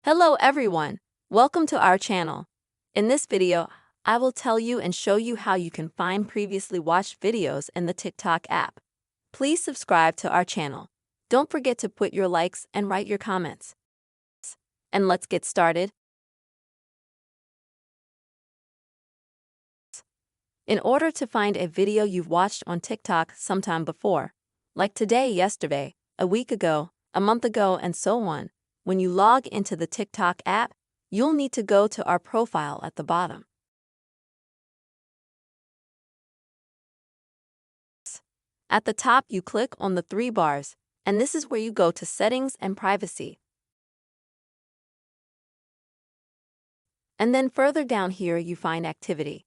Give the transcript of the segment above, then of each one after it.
Hello everyone, welcome to our channel. In this video, I will tell you and show you how you can find previously watched videos in the TikTok app. Please subscribe to our channel. Don't forget to put your likes and write your comments. And let's get started. In order to find a video you've watched on TikTok sometime before, like today, yesterday, a week ago, a month ago, and so on, when you log into the TikTok app, you'll need to go to our profile at the bottom. At the top, you click on the three bars, and this is where you go to Settings and Privacy. And then further down here, you find Activity.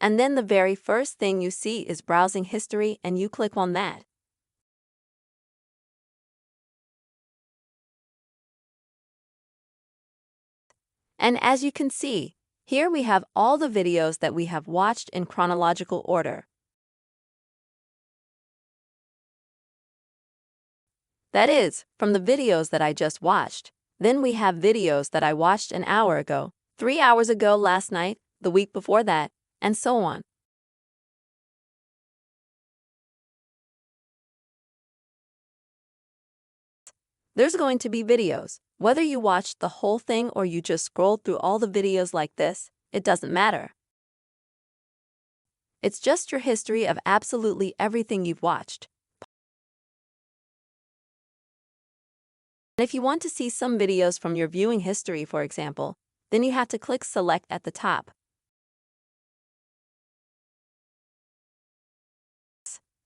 And then the very first thing you see is Browsing History, and you click on that. And as you can see, here we have all the videos that we have watched in chronological order. That is, from the videos that I just watched. Then we have videos that I watched an hour ago, 3 hours ago, last night, the week before that, and so on. There's going to be videos. Whether you watched the whole thing or you just scrolled through all the videos like this, it doesn't matter. It's just your history of absolutely everything you've watched. And if you want to see some videos from your viewing history, for example, then you have to click Select at the top.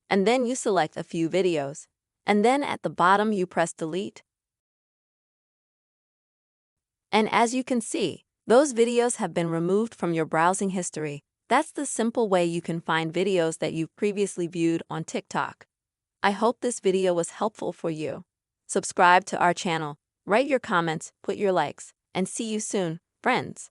And then you select a few videos. And then at the bottom you press Delete. And as you can see, those videos have been removed from your browsing history. That's the simple way you can find videos that you've previously viewed on TikTok. I hope this video was helpful for you. Subscribe to our channel, write your comments, put your likes, and see you soon, friends.